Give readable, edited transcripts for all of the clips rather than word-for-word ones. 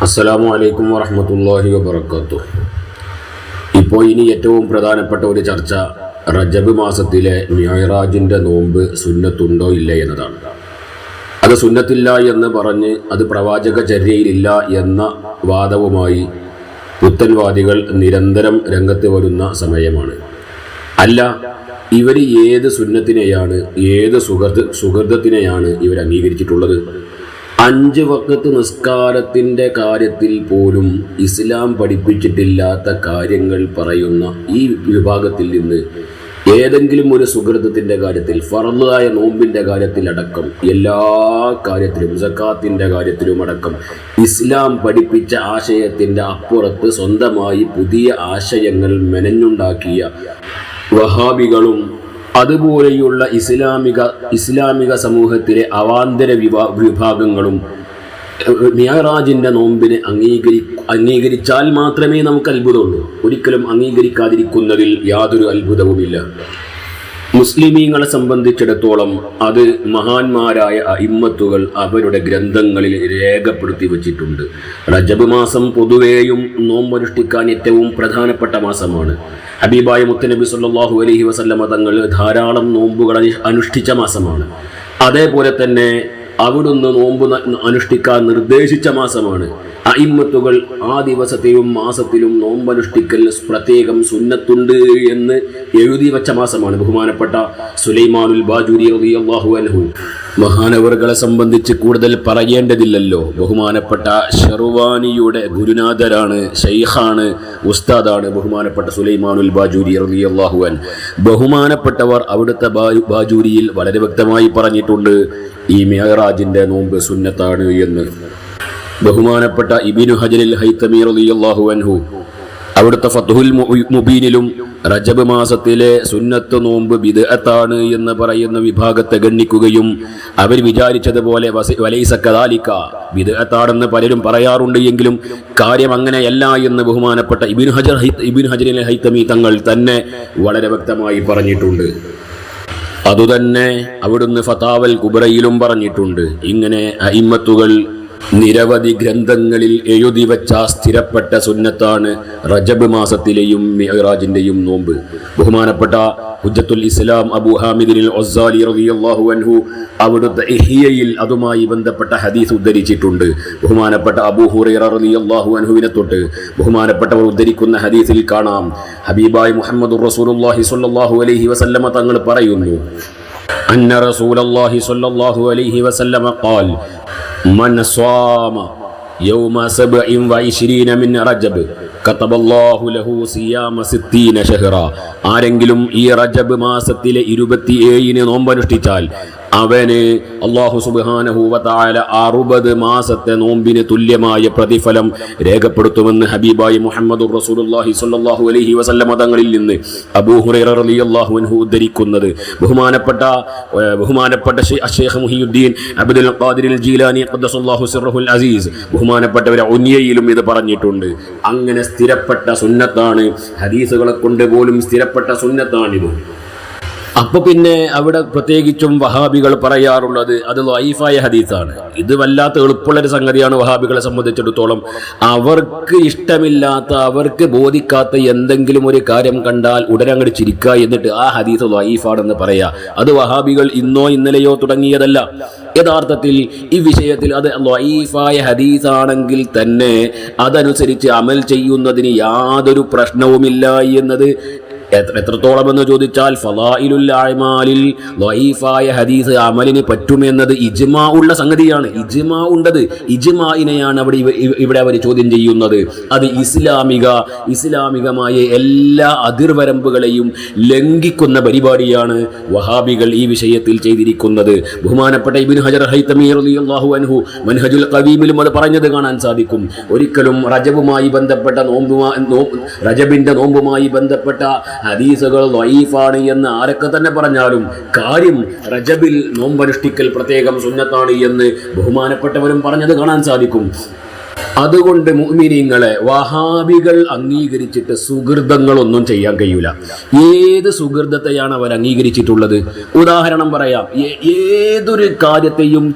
അസ്സലാമു അലൈക്കും വറഹ്മത്തുള്ളാഹി വബറകാതുഹു. ഇപ്പോൾ ഇനി ഏറ്റവും പ്രധാനപ്പെട്ട ഒരു ചർച്ച റജബ് മാസത്തിലെ മിഅ്റാജിൻ്റെ നോമ്പ് സുന്നത്തുണ്ടോ ഇല്ല എന്നതാണ്. അത് സുന്നത്തില്ല എന്ന് പറഞ്ഞ് അത് പ്രവാചക ചര്യയിലില്ല എന്ന വാദവുമായി പുത്തൻവാദികൾ നിരന്തരം രംഗത്ത് വരുന്ന സമയമാണ്. അല്ല, ഇവർ ഏത് സുന്നത്തിനെയാണ്, ഏത് സുഗർദത്തിനെയാണ് ഇവർ അംഗീകരിച്ചിട്ടുള്ളത്? 5 വഖത്ത് നിസ്കാരത്തിൻ്റെ കാര്യത്തിൽ പോലും ഇസ്ലാം പഠിപ്പിച്ചിട്ടില്ലാത്ത കാര്യങ്ങൾ പറയുന്ന ഈ വിഭാഗത്തിൽ നിന്ന് ഏതെങ്കിലും ഒരു സുഗർദത്തിൻ്റെ കാര്യത്തിൽ, ഫർളായ നോമ്പിൻ്റെ കാര്യത്തിലടക്കം, എല്ലാ കാര്യത്തിലും, സക്കാത്തിൻ്റെ കാര്യത്തിലും അടക്കം ഇസ്ലാം പഠിപ്പിച്ച ആശയത്തിൻ്റെ അപ്പുറത്ത് സ്വന്തമായി പുതിയ ആശയങ്ങൾ മെനഞ്ഞുണ്ടാക്കിയ വഹാബികളും അതുപോലെയുള്ള ഇസ്ലാമിക സമൂഹത്തിലെ അവാന്തര വിഭാഗങ്ങളും മിഅ്റാജിൻ്റെ നോമ്പിനെ അംഗീകരിച്ചാൽ മാത്രമേ നമുക്ക് അത്ഭുതമുള്ളൂ. ഒരിക്കലും അംഗീകരിക്കാതിരിക്കുന്നതിൽ യാതൊരു അത്ഭുതവുമില്ല. മുസ്ലിമീങ്ങളെ സംബന്ധിച്ചിടത്തോളം അത് മഹാന്മാരായ അഇമ്മത്തുകൾ അവരുടെ ഗ്രന്ഥങ്ങളിൽ രേഖപ്പെടുത്തി വച്ചിട്ടുണ്ട്. റജബ് മാസം പൊതുവേയും നോമ്പനുഷ്ഠിക്കാൻ ഏറ്റവും പ്രധാനപ്പെട്ട മാസമാണ്. ഹബീബായ മുത്തനബി സല്ലല്ലാഹു അലൈഹി വസല്ലമ തങ്ങൾ ധാരാളം നോമ്പുകൾ അനുഷ്ഠിച്ച മാസമാണ്. അതേപോലെ തന്നെ അവിടുന്ന് നോമ്പ് അനുഷ്ഠിക്കാൻ നിർദ്ദേശിച്ച മാസമാണ്. അഇമ്മത്തുകൾ ആ ദിവസത്തെയും മാസത്തിലും നോമ്പനുഷ്ഠിക്കൽ പ്രത്യേകം സുന്നത്തുണ്ട് എന്ന് എഴുതി വച്ച മാസമാണ്. ബഹുമാനപ്പെട്ട സുലൈമാനുൽ ബാജൂരി റളിയല്ലാഹു അൻഹു മഹാനവറുകളെ സംബന്ധിച്ച് കൂടുതൽ പറയേണ്ടതില്ലല്ലോ. ബഹുമാനപ്പെട്ട ഷർവാനിയുടെ ഗുരുനാഥരാണ്, ഷെയ്ഖാണ്, ഉസ്താദാണ് ബഹുമാനപ്പെട്ട സുലൈമാനുൽ ബാജൂരി റളിയല്ലാഹു അൻഹു. ബഹുമാനപ്പെട്ടവർ അവിടുത്തെ ബാജൂരിയിൽ വളരെ വ്യക്തമായി പറഞ്ഞിട്ടുണ്ട് ഈ മിഅ്റാജിൻ്റെ നോമ്പ് സുന്നത്താണ് എന്ന്. ബഹുമാനപ്പെട്ട ഇബ്നു ഹജറിൽ ഹൈതമി റളിയല്ലാഹു അൻഹു അവിടുത്തെ ഫത്ഹുൽ മുബീനിലും റജബ് മാസത്തിലെ സുന്നത്ത് നോമ്പ് ബിദ്അത്താണ് എന്ന് പറയുന്ന വിഭാഗത്തെ ഗണ്ണിക്കുകയും അവർ വിചാരിച്ചതുപോലെ വലൈസ കദാലിക ബിദ്അത്താണെന്ന് പലരും പറയാറുണ്ട് എങ്കിലും കാര്യം അങ്ങനെയല്ല എന്ന് ബഹുമാനപ്പെട്ട ഇബ്നു ഹജറിൽ ഹൈതമി തങ്ങൾ തന്നെ വളരെ വ്യക്തമായി പറഞ്ഞിട്ടുണ്ട്. അതുതന്നെ അവിടുന്ന് ഫതാവൽ കുബ്രയിലും പറഞ്ഞിട്ടുണ്ട്. ഇങ്ങനെ അഇമ്മത്തുകൾ നിരവധി ഗ്രന്ഥങ്ങളിൽ എഴുതി വച്ച സ്ഥിരപ്പെട്ട സുന്നത്താണ് റജബ് മാസത്തിലെയും മിഅ്റാജിൻ്റെയും നോമ്പ്. ബഹുമാനപ്പെട്ട ഹുജ്ജത്തുൽ ഇസ്ലാം അബൂ ഹാമിദിൽ ഒസ്സാലി റളിയല്ലാഹു അൻഹു അവിടുത്തെ ഇഹ്യയിൽ അതുമായി ബന്ധപ്പെട്ട ഹദീസ് ഉദ്ധരിച്ചിട്ടുണ്ട്. ബഹുമാനപ്പെട്ട അബൂ ഹുറൈറ റളിയല്ലാഹു അൻഹുവിനെ തൊട്ട് ബഹുമാനപ്പെട്ടവർ ഉദ്ധരിക്കുന്ന ഹദീസിൽ കാണാം, ഹബീബായ മുഹമ്മദുർ റസൂലുള്ളാഹി സ്വല്ലല്ലാഹു അലൈഹി വസല്ലമ തങ്ങൾ പറയുന്നു, അന്ന റസൂലുള്ളാഹി സ്വല്ലല്ലാഹു അലൈഹി വസല്ലമ ഖാൽ മൻ സ്വാമ യൗമ 27 മിൻ റജബ് കതബല്ലാഹു ലഹു സിയാമ 60 ശഹ്റ. ആരെങ്കിലും ഈ റജബ് മാസത്തിലെ 27 നോമ്പനുഷ്ഠിച്ചാൽ അവന് അല്ലാഹു സുബ്ഹാനഹു വ തആല 60 മാസത്തെ നോമ്പിന് തുല്യമായ പ്രതിഫലം രേഖപ്പെടുത്തുമെന്ന് ഹബീബായി മുഹമ്മദുർ റസൂലുള്ളാഹി സ്വല്ലല്ലാഹു അലൈഹി വസല്ലമ തങ്ങളിൽ നിന്ന് അബൂ ഹുറൈറ റളിയല്ലാഹു അൻഹു ഉദ്ധരിക്കുന്നത്. ബഹുമാനപ്പെട്ട ശൈഖ് മുഹിയുദ്ദീൻ അബ്ദുൽ ഖാദിർ ജീലാനി ഖദ്ദസല്ലാഹു സിർറഹുൽ അസീസ് ബഹുമാനപ്പെട്ടവരെ ഉന്യയിലും ഇത് പറഞ്ഞിട്ടുണ്ട്. അങ്ങനെ സ്ഥിരപ്പെട്ട സുന്നത്താണ്, ഹദീസുകളെ കൊണ്ട് പോലും സ്ഥിരപ്പെട്ട സുന്നത്താണിത്. അപ്പൊ പിന്നെ അവിടെ പ്രത്യേകിച്ചും വഹാബികൾ പറയാറുള്ളത് അത് ലൈഫായ ഹദീസാണ്. ഇത് വല്ലാത്ത എളുപ്പമുള്ളൊരു സംഗതിയാണ് വഹാബികളെ സംബന്ധിച്ചിടത്തോളം. അവർക്ക് ഇഷ്ടമില്ലാത്ത, അവർക്ക് ബോധിക്കാത്ത എന്തെങ്കിലും ഒരു കാര്യം കണ്ടാൽ ഉടനെ അങ്ങോട്ട് ചിരിക്കുക, എന്നിട്ട് ആ ഹദീസ് ലൈഫാണെന്ന് പറയാ. അത് വഹാബികൾ ഇന്നോ ഇന്നലെയോ തുടങ്ങിയതല്ല. യഥാർത്ഥത്തിൽ ഈ വിഷയത്തിൽ അത് ലൈഫായ ഹദീസാണെങ്കിൽ തന്നെ അതനുസരിച്ച് അമൽ ചെയ്യുന്നതിന് യാതൊരു പ്രശ്നവുമില്ല എന്നത് എത്രത്തോളം എന്ന് ചോദിച്ചാൽ ഫളായിലുൽ അഅ്മാലിൽ ലൈഫായ ഹദീസ് അമലിന് പറ്റുമെന്നത് ഇജ്മാ ഉള്ള സംഗതിയാണ്. ഇജ്മാ ഉണ്ടത്, ഇജ്മാഇനെയാണ് ഇവിടെ അവർ ചോദ്യം ചെയ്യുന്നത്. അത് ഇസ്ലാമികമായ എല്ലാ അതിർവരമ്പുകളെയും ലംഘിക്കുന്ന പരിപാടിയാണ് വഹാബികൾ ഈ വിഷയത്തിൽ ചെയ്തിരിക്കുന്നത്. ബഹുമാനപ്പെട്ട ഇബ്നു ഹജർ ഹൈതമി റളിയല്ലാഹു അൻഹു മൻഹജുൽ ഖവീമിലും അത് പറഞ്ഞത് കാണാൻ സാധിക്കും. ഒരിക്കലും റജബിന്റെ നോമ്പുമായി ബന്ധപ്പെട്ട ഹദീസുകൾ ലൈഫാണ് എന്ന് ആരൊക്കെ തന്നെ പറഞ്ഞാലും കാര്യം റജബിൽ നോമ്പനുഷ്ഠിക്കൽ പ്രത്യേകം സുന്നത്താണ് എന്ന് ബഹുമാനപ്പെട്ടവരും പറഞ്ഞത് കാണാൻ സാധിക്കും. അതുകൊണ്ട് മുഅ്മിനീങ്ങളെ വഹാബികൾ അംഗീകരിച്ചിട്ട് സുഹൃതങ്ങളൊന്നും ചെയ്യാൻ കഴിയൂല. ഏത് സുഹൃതത്തെയാണ് അവർ അംഗീകരിച്ചിട്ടുള്ളത്? ഉദാഹരണം പറയാം, ഏതൊരു കാര്യത്തെയും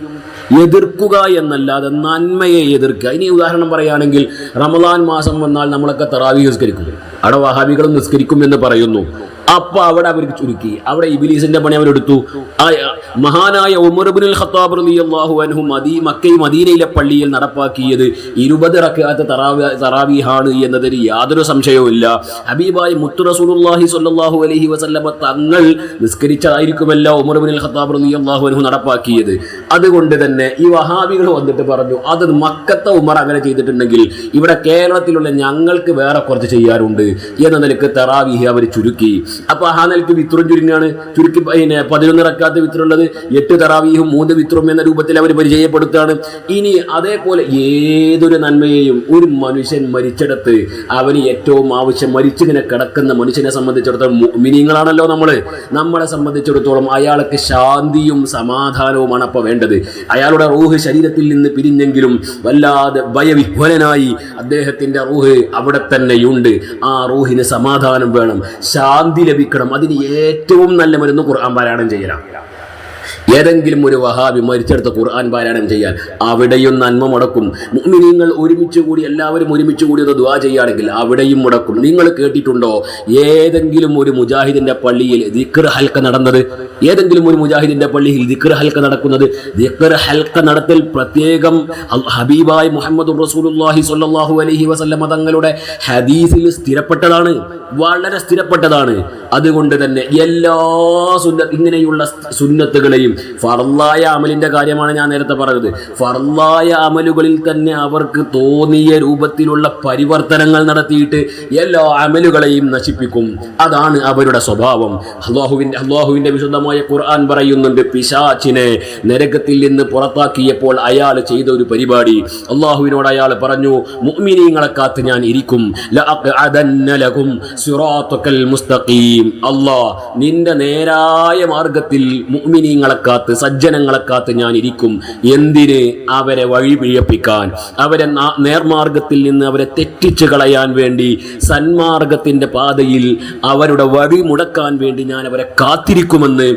എതിർക്കുക എന്നല്ലാതെ നന്മയെ എതിർക്കുക. ഇനി ഉദാഹരണം പറയുകയാണെങ്കിൽ റമദാൻ മാസം വന്നാൽ നമ്മളൊക്കെ തറാവീഹ് നിസ്കരിക്കും, അവിടെ വഹാബികളും നിസ്കരിക്കും എന്ന് പറയുന്നു. അപ്പൊ അവിടെ അവർക്ക് ചുരുക്കി, അവിടെ ഇബ്ലീസിന്റെ പണി അവരെടുത്തു. മഹാനായ ഉമർ ഇബ്നുൽ ഖത്താബ് റളിയല്ലാഹു അൻഹു മദീനയിലെ പള്ളിയിൽ നടപ്പാക്കിയത് 20 റക്അത്ത് തറാവീഹാണ് എന്നതിന് യാതൊരു സംശയവുമില്ല. ഹബീബായ മുത്തു റസൂലുള്ളാഹി സ്വല്ലല്ലാഹു അലൈഹി വസല്ലമ തങ്ങൾ നിസ്കരിച്ചതായിരിക്കുമല്ലോ ഉമർ ഇബ്നുൽ ഖത്താബ് റളിയല്ലാഹു അൻഹു നടപ്പാക്കിയത്. അതുകൊണ്ട് തന്നെ ഈ വഹാബികൾ വന്നിട്ട് പറഞ്ഞു, അത് മക്കത്തെ ഉമർ അങ്ങനെ ചെയ്തിട്ടുണ്ടെങ്കിൽ ഇവിടെ കേരളത്തിലുള്ള ഞങ്ങൾക്ക് വേറെ കുറച്ച് ചെയ്യാറുണ്ട് എന്ന നിലക്ക് തറാവീഹ് അവർ ചുരുക്കി. അപ്പൊ ആ നിലക്ക് വിത്രും ചുരുങ്ങാണ്, ചുരുക്കി 11 റക്അത്ത് വിത്രുള്ളത് 8 തറാവീഹും 3 വിത്രും എന്ന രൂപത്തിൽ അവർ പരിചയപ്പെടുത്തുകയാണ്. ഇനി അതേപോലെ ഏതൊരു നന്മയെയും ഒരു മനുഷ്യൻ മരിച്ചിടത്ത് അവന് ഏറ്റവും ആവശ്യം, മരിച്ചിങ്ങനെ കിടക്കുന്ന മനുഷ്യനെ സംബന്ധിച്ചിടത്തോളം മുഅ്മിനീങ്ങളാണല്ലോ നമ്മളെ സംബന്ധിച്ചിടത്തോളം അയാൾക്ക് ശാന്തിയും സമാധാനവുമാണ് അപ്പോൾ വേണ്ടത്. അയാളുടെ റൂഹ് ശരീരത്തിൽ നിന്ന് പിരിഞ്ഞെങ്കിലും വല്ലാതെ ഭയവിഹ്വലനായി അദ്ദേഹത്തിന്റെ റൂഹ് അവിടെ തന്നെയുണ്ട്. ആ റൂഹിന് സമാധാനം വേണം, ശാന്തി ലഭിക്കണം. അതിന് ഏറ്റവും നല്ല മരുന്ന് ഖുർആൻ പാരായണം ചെയ്യലാണ്. ഏതെങ്കിലും ഒരു വഹാബി മരിച്ചെടുത്ത ഖുർആൻ പാരായണം ചെയ്യാൻ അവിടെയും നന്മ മുടക്കും. മുഅ്മിനീങ്ങൾ ഒരുമിച്ച് കൂടി എല്ലാവരും ഒരുമിച്ച് കൂടി ഒന്ന് ദുആ ചെയ്യുകയാണെങ്കിൽ അവിടെയും മുടക്കും. നിങ്ങൾ കേട്ടിട്ടുണ്ടോ ഏതെങ്കിലും ഒരു മുജാഹിദിന്റെ പള്ളിയിൽ ദിക്ർ ഹൽക്ക നടന്നത്? ഏതെങ്കിലും ഒരു മുജാഹിദിന്റെ പള്ളിയിൽ ദിക്ർ ഹൽക്ക നടക്കുന്നത്? ദിക്ർ ഹൽക്ക നടത്തൽ പ്രത്യേകം ഹബീബായ മുഹമ്മദ് റസൂലുള്ളാഹി സ്വല്ലല്ലാഹു അലൈഹി വസല്ലമ തങ്ങളുടെ ഹദീസിൽ സ്ഥിരപ്പെട്ടതാണ്, വളരെ സ്ഥിരപ്പെട്ടതാണ്. അതുകൊണ്ട് തന്നെ എല്ലാ ഇങ്ങനെയുള്ള സുന്നത്തുകളെയും ഫർളായ അമലിന്റെ കാര്യമാണ് ഞാൻ നേരത്തെ പറഞ്ഞത്. ഫർളായ അമലുകളിൽ തന്നെ അവർക്ക് തോന്നിയ രൂപത്തിലുള്ള പരിവർത്തനങ്ങൾ നടത്തിയിട്ട് എല്ലാ അമലുകളെയും നശിപ്പിക്കും. അതാണ് അവരുടെ സ്വഭാവം. അല്ലാഹുവിന്റെ വിശുദ്ധമായ ഖുർആൻ പറയുന്നുണ്ട്, പിശാചിനെ നരകത്തിൽ നിന്ന് പുറത്താക്കിയപ്പോൾ അയാൾ ചെയ്ത ഒരു പരിപാടി. അല്ലാഹുവിനോട് അയാൾ പറഞ്ഞു, മുഅ്മിനീങ്ങളെ കാത്ത് ഞാൻ ഇരിക്കും, ലഅഖഅദന്ന ലഹും സിറാത്തക്കൽ മുസ്തഖീം. അല്ലാഹ് നിന്റെ നേരായ മാർഗത്തിൽ മുഅ്മിനീങ്ങളെ കാത്ത്, സജ്ജനങ്ങളെ കാത്ത് ഞാൻ ഇരിക്കും. എന്തിന്? അവരെ വഴി പിഴപ്പിക്കാൻ, അവരെ നേർമാർഗത്തിൽ നിന്ന് അവരെ തെറ്റിച്ചു കളയാൻ വേണ്ടി, സന്മാർഗത്തിന്റെ പാതയിൽ അവരുടെ വഴി മുടക്കാൻ വേണ്ടി ഞാൻ അവരെ കാത്തിരിക്കുമെന്ന്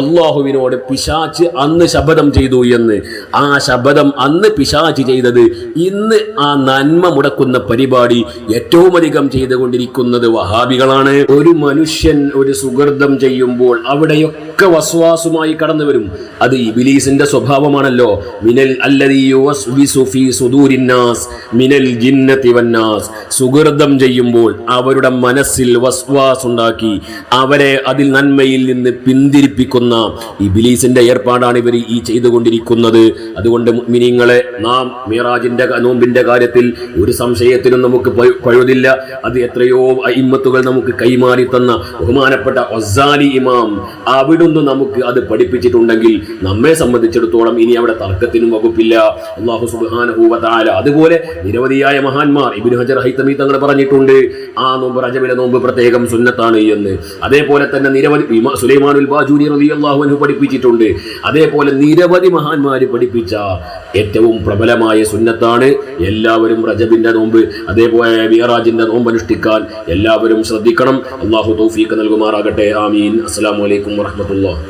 അല്ലാഹുവിനോട് പിശാച് അന്ന് ശപഥം ചെയ്തു എന്ന്. ആ ശപഥം അന്ന് പിശാച് ചെയ്തത് ഇന്ന് ആ നന്മ മുടക്കുന്ന പരിപാടി ഏറ്റവും അധികം ചെയ്തുകൊണ്ടിരിക്കുന്നത് വഹാബികളാണ്. ഒരു മനുഷ്യൻ ഒരു സുഗർദം ചെയ്യുമ്പോൾ അവിടെയൊക്കെ വസ്വാസുമായി കടന്നു വരും. അത് ഇബ്ലീസിന്റെ സ്വഭാവമാണല്ലോ. മിനൽ അല്ലദീ യുവസ്വിസു ഫീ സുദൂരിന്നാസ് മിനൽ ജിന്നതി വന്നാസ്. സുഗർദം ചെയ്യുമ്പോൾ അവരുടെ മനസ്സിൽ വസ്വാസ് ഉണ്ടാക്കി അവരെ അതിൽ നന്മയിൽ നിന്ന് പിന്തിരിപ്പിക്കുന്ന ഇബ്ലീസിന്റെ ഏർപ്പാടാണ് ഇവർ ഈ ചെയ്തുകൊണ്ടിരിക്കുന്നത്. അതുകൊണ്ട് മുഅ്മിനീങ്ങളെ, നാം മിറാജിന്റെ നോമ്പിന്റെ കാര്യത്തിൽ ഒരു സംശയത്തിനും നമുക്ക് പഴുതില്ല. അത് എത്രയോ അഇമ്മത്തുകൾ നമുക്ക് കൈമാറി തന്ന ബഹുമാനപ്പെട്ട ഗസാലി ഇമാം അവിടുന്ന് നമുക്ക് അത് പഠിപ്പിച്ചിട്ടുണ്ടെങ്കിൽ നമ്മെ സംബന്ധിച്ചിടത്തോളം ഇനി അവിടെ തർക്കത്തിനും വകുപ്പില്ല. അല്ലാഹു സുബ്ഹാനഹു വ തആല അതുപോലെ നിരവധിയായ മഹാന്മാർ, ഇബ്നു ഹജർ ഹൈതമി തങ്ങൾ പറഞ്ഞിട്ടുണ്ട്, ആ നോമ്പ് റജബിലെ നോമ്പ് പ്രത്യേകം സുന്നത്താണ് എന്ന്. അതേപോലെ തന്നെ നിരവധി സുലൈമാനുൽ ബാജൂരി റളിയല്ലാഹു അൻഹു പഠിപ്പിച്ചിട്ടുണ്ട്. അതേപോലെ നിരവധി മഹാന്മാർ പഠിപ്പിച്ച ഏറ്റവും പ്രബലമായ സുന്നത്താണ് എല്ലാവരും റജബിന്റെ നോമ്പ്, അതേപോലെ മിഅ്റാജിന്റെ നോമ്പ് അനുഷ്ഠിക്കാൻ എല്ലാവരും ശ്രദ്ധിക്കണം. അല്ലാഹു തൗഫീഖ് നൽകുമാറാകട്ടെ. ആമീൻ. അസ്സലാമു അലൈക്കും വറഹ്മത്തുള്ളാഹി.